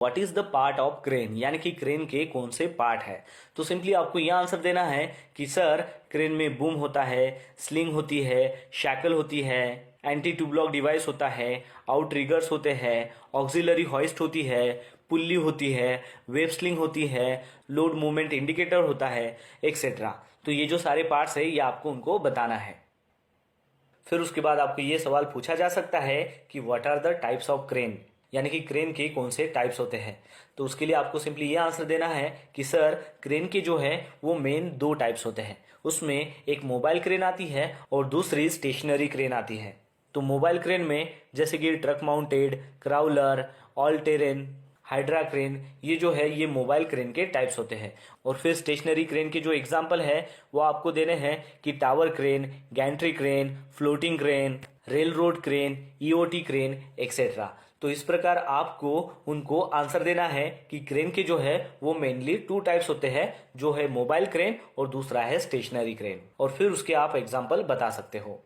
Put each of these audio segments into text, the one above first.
What is the part of crane, यानी कि crane के कौन से पार्ट है। तो सिंपली आपको यह आंसर देना है कि सर क्रेन में बूम होता है, स्लिंग होती है, शैकल होती है, एंटी टू ब्लॉक डिवाइस होता है, आउट रिगर्स होते हैं, ऑक्सिलरी हॉइस्ट होती है, पुल्ली होती है, वेब स्लिंग होती है, लोड मूवमेंट इंडिकेटर होता है, एक्सेट्रा। तो ये जो सारे पार्ट्स है ये आपको उनको बताना है। फिर उसके बाद आपको ये सवाल पूछा जा सकता है कि what are the types of crane, यानी कि क्रेन के कौन से टाइप्स होते हैं। तो उसके लिए आपको सिंपली ये आंसर देना है कि सर क्रेन के जो है वो मेन दो टाइप्स होते हैं। उसमें एक मोबाइल क्रेन आती है और दूसरी स्टेशनरी क्रेन आती है। तो मोबाइल क्रेन में जैसे कि truck mounted, crawler, all terrain, hydra crane, ये जो है ये मोबाइल क्रेन के टाइप्स होते हैं। और फिर स्टेशनरी क्रेन के जो एग्जाम्पल है वो आपको देने हैं कि tower crane, gantry crane, floating crane, rail road crane, EOT crane, etcetera. तो इस प्रकार आपको उनको आंसर देना है कि क्रेन के जो है वो मेनली टू टाइप्स होते हैं, जो है मोबाइल क्रेन और दूसरा है स्टेशनरी क्रेन। और फिर उसके आप एग्जाम्पल बता सकते हो।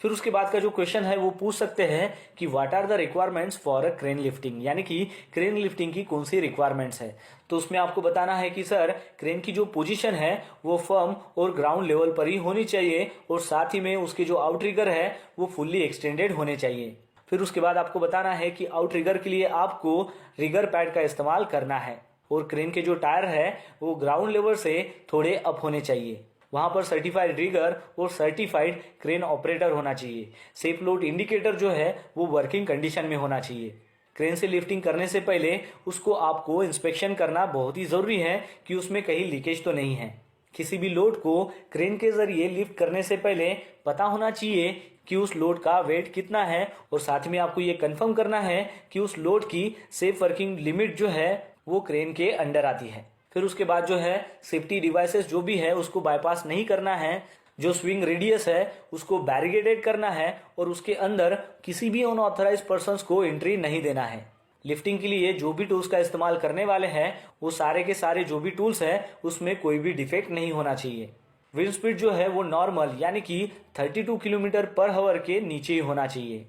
फिर उसके बाद का जो क्वेश्चन है वो पूछ सकते हैं कि what are the requirements for a crane lifting, यानी कि क्रेन लिफ्टिंग की कौन सी रिक्वायरमेंट्स है। तो उसमें आपको बताना है कि सर क्रेन की जो पोजीशन है वो फर्म और ग्राउंड लेवल पर ही होनी चाहिए और साथ ही में उसके जो आउटरिगर है वो फुल्ली एक्सटेंडेड होने चाहिए। फिर उसके बाद आपको बताना है कि आउटरिगर के लिए आपको रिगर पैड का इस्तेमाल करना है और क्रेन के जो टायर है वो ग्राउंड लेवल से थोड़े अप होने चाहिए। वहां पर सर्टिफाइड रिगर और सर्टिफाइड क्रेन ऑपरेटर होना चाहिए। सेफ लोड इंडिकेटर जो है वो वर्किंग कंडीशन में होना चाहिए। क्रेन से लिफ्टिंग करने से पहले उसको आपको इंस्पेक्शन करना बहुत ही जरूरी है कि उसमें कहीं लीकेज तो नहीं है। किसी भी लोड को क्रेन के जरिए लिफ्ट करने से पहले पता होना चाहिए कि उस लोड का वेट कितना है और साथ में आपको ये कंफर्म करना है कि उस लोड की सेफ वर्किंग लिमिट जो है वो क्रेन के अंडर आती है। फिर उसके बाद जो है सेफ्टी डिवाइसेस जो भी है उसको बाईपास नहीं करना है। जो स्विंग रेडियस है उसको बैरिकेडेड करना है और उसके अंदर किसी भी अनऑथराइज पर्संस को एंट्री नहीं देना है। लिफ्टिंग के लिए जो भी टूल्स का इस्तेमाल करने वाले हैं वो सारे के सारे जो भी टूल्स हैं उसमें कोई भी डिफेक्ट नहीं होना चाहिए। विंड स्पीड जो है वो नॉर्मल यानी कि 32 किलोमीटर पर आवर के नीचे ही होना चाहिए।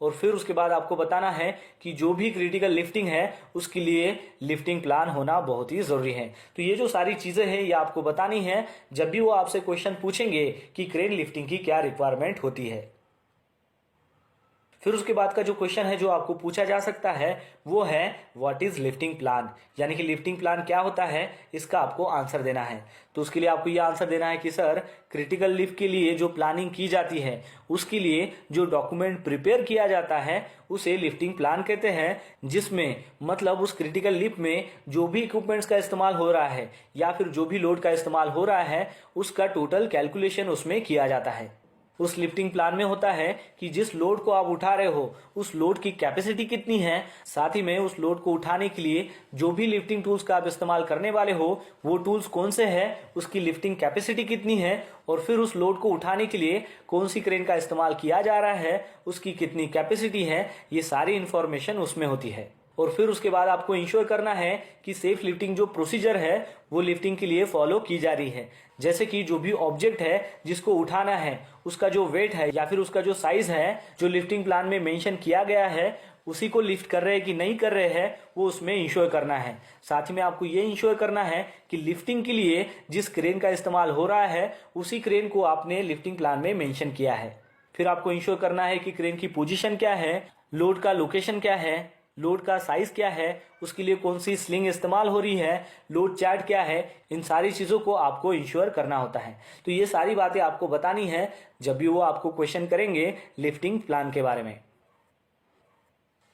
और फिर उसके बाद आपको बताना है कि जो भी क्रिटिकल लिफ्टिंग है उसके लिए लिफ्टिंग प्लान होना बहुत ही जरूरी है। तो ये जो सारी चीजें हैं ये आपको बतानी है जब भी वो आपसे क्वेश्चन पूछेंगे कि क्रेन लिफ्टिंग की क्या रिक्वायरमेंट होती है। फिर उसके बाद का जो क्वेश्चन है जो आपको पूछा जा सकता है वो है व्हाट इज लिफ्टिंग प्लान, यानी कि लिफ्टिंग प्लान क्या होता है इसका आपको आंसर देना है। तो उसके लिए आपको ये आंसर देना है कि सर क्रिटिकल लिफ्ट के लिए जो प्लानिंग की जाती है उसके लिए जो डॉक्यूमेंट प्रिपेयर किया जाता है उसे लिफ्टिंग प्लान कहते हैं, जिसमें मतलब उस क्रिटिकल लिफ्ट में जो भी इक्विपमेंट्स का इस्तेमाल हो रहा है या फिर जो भी लोड का इस्तेमाल हो रहा है उसका टोटल कैलकुलेशन उसमें किया जाता है। उस लिफ्टिंग प्लान में होता है कि जिस लोड को आप उठा रहे हो उस लोड की कैपेसिटी कितनी है, साथ ही में उस लोड को उठाने के लिए जो भी लिफ्टिंग टूल्स का आप इस्तेमाल करने वाले हो वो टूल्स कौन से हैं, उसकी लिफ्टिंग कैपेसिटी कितनी है और फिर उस लोड को उठाने के लिए कौन सी क्रेन का इस्तेमाल किया जा रहा है, उसकी कितनी कैपेसिटी है, ये सारी इंफॉर्मेशन उसमें होती है। और फिर उसके बाद आपको इंश्योर करना है कि सेफ लिफ्टिंग जो प्रोसीजर है वो लिफ्टिंग के लिए फॉलो की जा रही है। जैसे कि जो भी ऑब्जेक्ट है जिसको उठाना है उसका जो वेट है या फिर उसका जो साइज है जो लिफ्टिंग प्लान में मेंशन किया गया है उसी को लिफ्ट कर रहे हैं कि नहीं कर रहे हैं वो उसमें इंश्योर करना है। साथ ही में आपको ये इंश्योर करना है कि लिफ्टिंग के लिए जिस क्रेन का इस्तेमाल हो रहा है उसी क्रेन को आपने लिफ्टिंग प्लान में मेंशन किया है। फिर आपको इंश्योर करना है कि क्रेन की पोजीशन क्या है, लोड का लोकेशन क्या है, लोड का साइज क्या है, उसके लिए कौन सी स्लिंग इस्तेमाल हो रही है, लोड चार्ट क्या है, इन सारी चीजों को आपको इंश्योर करना होता है। तो ये सारी बातें आपको बतानी है जब भी वो आपको क्वेश्चन करेंगे लिफ्टिंग प्लान के बारे में।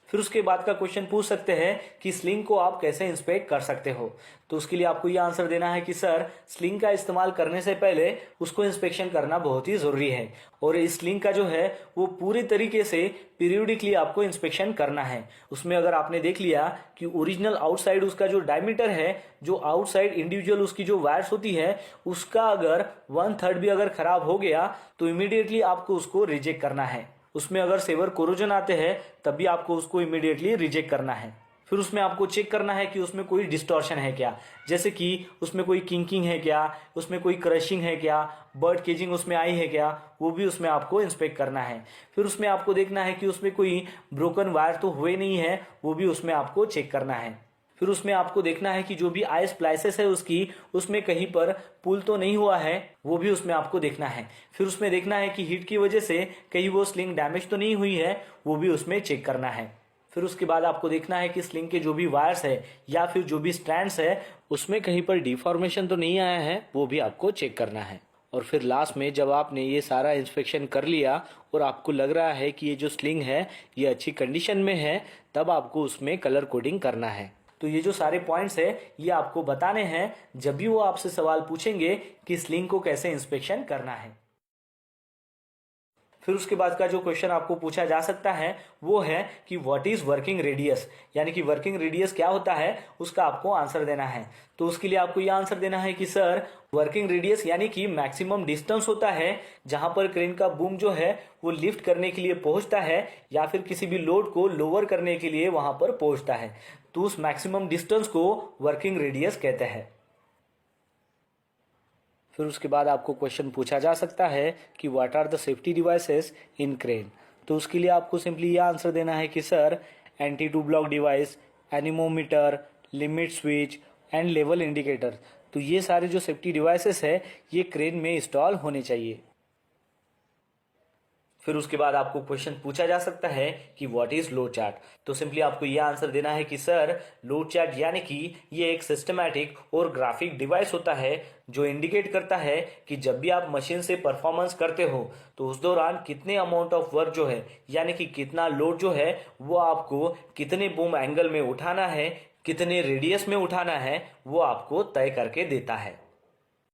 फिर उसके बाद का क्वेश्चन पूछ सकते हैं कि स्लिंग को आप कैसे इंस्पेक्ट कर सकते हो। तो उसके लिए आपको यह आंसर देना है कि सर स्लिंग का इस्तेमाल करने से पहले उसको इंस्पेक्शन करना बहुत ही जरूरी है और इस स्लिंग का जो है वो पूरी तरीके से पीरियोडिकली आपको इंस्पेक्शन करना है। उसमें अगर आपने देख लिया कि ओरिजिनल आउटसाइड उसका जो डायमीटर है, जो आउटसाइड इंडिविजुअल उसकी जो वायर्स होती है उसका अगर 1/3 भी अगर खराब हो गया तो इमीडिएटली आपको उसको रिजेक्ट करना है। उसमें अगर सेवर कोरोजन आते हैं तब भी आपको उसको इमीडिएटली रिजेक्ट करना है। फिर उसमें आपको चेक करना है कि उसमें कोई डिस्टॉर्शन है क्या, जैसे कि उसमें कोई किंकिंग है क्या, उसमें कोई क्रशिंग है क्या, बर्ड केजिंग उसमें आई है क्या, वो भी उसमें आपको इंस्पेक्ट करना है। फिर उसमें आपको देखना है कि उसमें कोई ब्रोकन वायर तो हुए नहीं है, वो भी उसमें आपको चेक करना है। फिर उसमें आपको देखना है कि जो भी आई स्प्लाइसेस है उसकी, उसमें कहीं पर पुल तो नहीं हुआ है, वो भी उसमें आपको देखना है। फिर उसमें देखना है कि हीट की वजह से कहीं वो स्लिंग डैमेज तो नहीं हुई है, वो भी उसमें चेक करना है। फिर उसके बाद आपको देखना है कि स्लिंग के जो भी वायर्स है या फिर जो भी स्ट्रैंड्स है उसमें कहीं पर डिफॉर्मेशन तो नहीं आया है, वो भी आपको चेक करना है। और फिर लास्ट में जब आपने ये सारा इंस्पेक्शन कर लिया और आपको लग रहा है कि ये जो स्लिंग है ये अच्छी कंडीशन में है, तब आपको उसमें कलर कोडिंग करना है। तो ये जो सारे पॉइंट्स है ये आपको बताने हैं जब भी वो आपसे सवाल पूछेंगे कि स्लिंग को कैसे इंस्पेक्शन करना है। फिर उसके बाद का जो क्वेश्चन आपको पूछा जा सकता है वो है कि व्हाट इज वर्किंग रेडियस, यानी कि वर्किंग रेडियस क्या होता है, उसका आपको आंसर देना है। तो उसके लिए आपको यह आंसर देना है कि सर वर्किंग रेडियस यानी कि मैक्सिमम डिस्टेंस होता है जहां पर क्रेन का बूम जो है वो लिफ्ट करने के लिए पहुंचता है या फिर किसी भी लोड को लोअर करने के लिए वहां पर पहुंचता है, तो उस मैक्सिमम डिस्टेंस को वर्किंग रेडियस कहते हैं। फिर उसके बाद आपको क्वेश्चन पूछा जा सकता है कि what are the safety devices in crane. तो उसके लिए आपको सिंपली यह आंसर देना है कि sir anti two block device, anemometer, limit switch and level indicator. तो ये सारे जो सेफ्टी डिवाइसेस है ये क्रेन में इंस्टॉल होने चाहिए। फिर उसके बाद आपको क्वेश्चन पूछा जा सकता है कि व्हाट इज लोड चार्ट। तो सिंपली आपको यह आंसर देना है कि सर लोड चार्ट यानी कि ये एक सिस्टमैटिक और ग्राफिक डिवाइस होता है जो इंडिकेट करता है कि जब भी आप मशीन से परफॉर्मेंस करते हो तो उस दौरान कितने अमाउंट ऑफ वर्क जो है यानी कि कितना लोड जो है वो आपको कितने बूम एंगल में उठाना है, कितने रेडियस में उठाना है, वो आपको तय करके देता है।